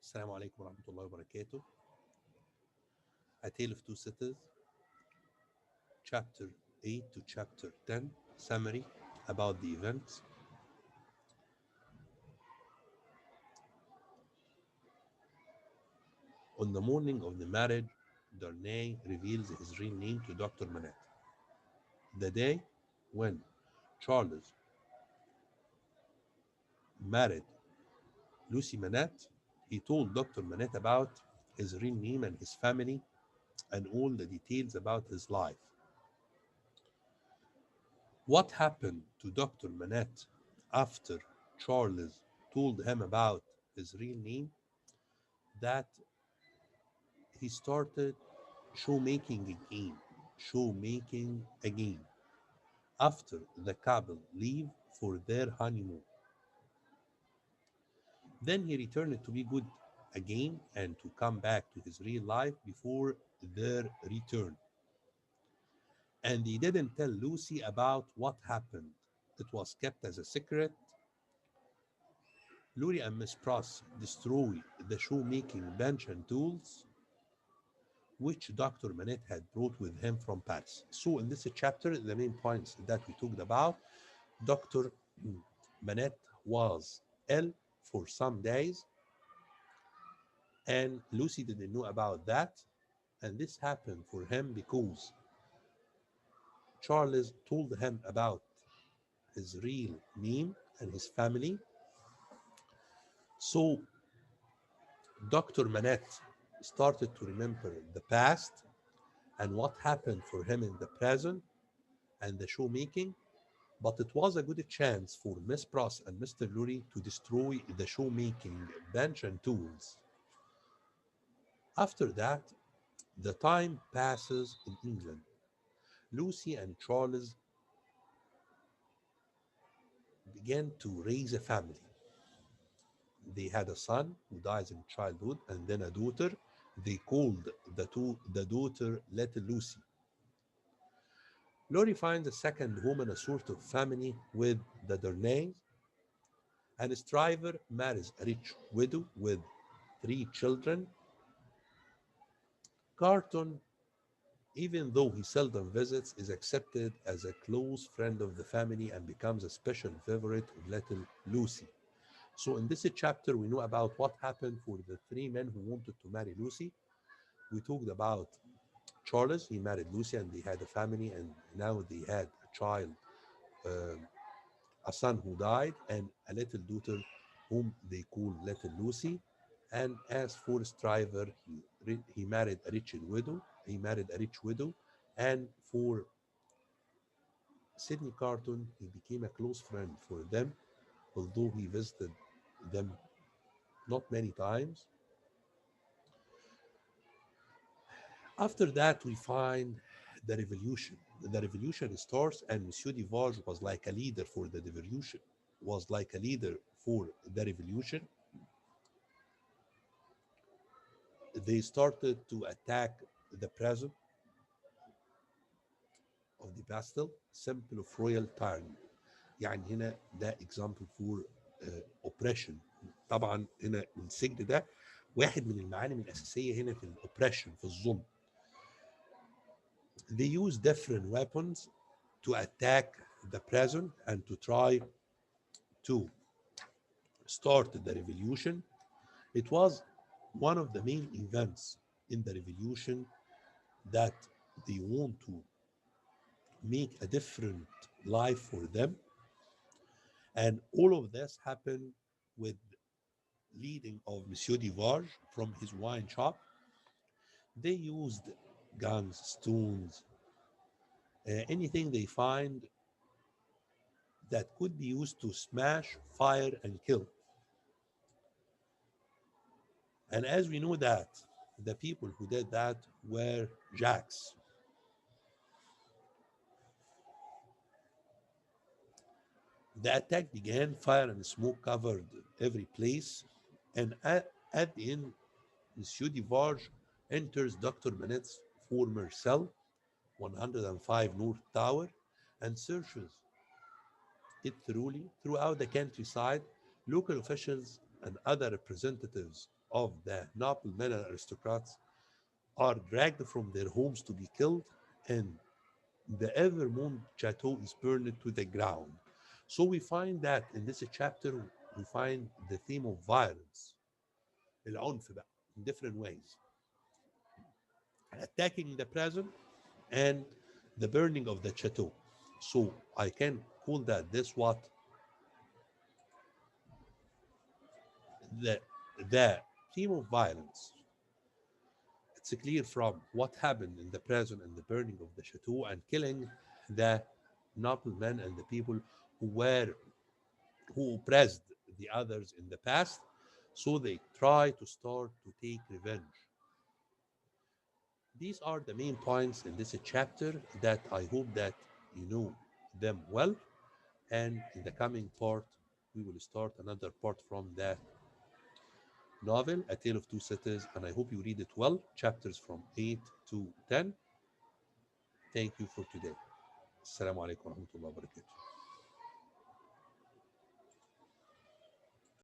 Assalamu alaikum wa rahmatullahi wa barakatuh. A Tale of Two Cities, Chapter 8 to Chapter 10, summary about the events. On the morning of the marriage, Darnay reveals his real name to Dr. Manette. The day when Charles married Lucy Manette, he told Dr. Manette about his real name and his family and all the details about his life. What happened to Dr. Manette after Charles told him about his real name? That he started showmaking again, showmaking again. After the couple leave for their honeymoon, then he returned to be good again and to come back to his real life before their return. And he didn't tell Lucy about what happened. It was kept as a secret. Lurie and Miss Pross destroy the shoemaking bench and tools which Dr. Manette had brought with him from Paris. So in this chapter, the main points that we talked about, Dr. Manette was ill for some days, and Lucy didn't know about that. And this happened for him because Charles told him about his real name and his family. So Dr. Manette started to remember the past and what happened for him in the present and the showmaking, but it was a good chance for Miss Pross and Mr. Lurie to destroy the showmaking bench and tools. After that, the time passes in England. Lucy and Charles began to raise a family. They had a son who dies in childhood and then a daughter. They called the daughter Little Lucy. Laurie finds a second home and a sort of family with the Darnays, and Stryver marries a rich widow with 3 children. Carton, even though he seldom visits, is accepted as a close friend of the family and becomes a special favorite of little Lucy. So in this chapter, we know about what happened for the 3 men who wanted to marry Lucy. We talked about Charles, he married Lucy and they had a family, and now they had a child, um, a son who died, and a little daughter whom they call Little Lucy. And as for Stryver, he married a rich widow. He married a rich widow, and for Sidney Carton, he became a close friend for them, although he visited them not many times. After that, we find the revolution. The revolution starts, and Monsieur Duval was like a leader for the revolution, was like a leader for the revolution. They started to attack the president of the Bastille, symbol of royal tyranny. يعني هنا ده example for oppression. طبعا هنا السجن ده واحد من المعالم الأساسية هنا في الoppression، في الظلم. They use different weapons to attack the president and to try to start the revolution. It was one of the main events in the revolution that they want to make a different life for them. And all of this happened with leading of Monsieur Duvarge from his wine shop. They used guns, stones, anything they find that could be used to smash, fire, and kill. And as we know that, the people who did that were Jacks. The attack began, fire and smoke covered every place, and at the end, Monsieur Duvarge enters Dr. Manette's former cell, 105 North Tower, and searches it thoroughly throughout the countryside. Local officials and other representatives of the noblemen and aristocrats are dragged from their homes to be killed, and the Evermond chateau is burned to the ground. So we find that in this chapter we find the theme of violence, العنف بقى, in different ways, attacking the prison and the burning of the chateau. So I can call that this what the the theme of violence. It's clear from what happened in the prison and the burning of the chateau and killing the noblemen and the people who oppressed the others in the past. So they try to start to take revenge. These are the main points in this chapter that I hope that you know them well. And in the coming part, we will start another part from the novel, A Tale of Two Cities, and I hope you read it well, chapters from 8 to 10. Thank you for today. Assalamu alaikum wa rahmatullahi wa barakatuh.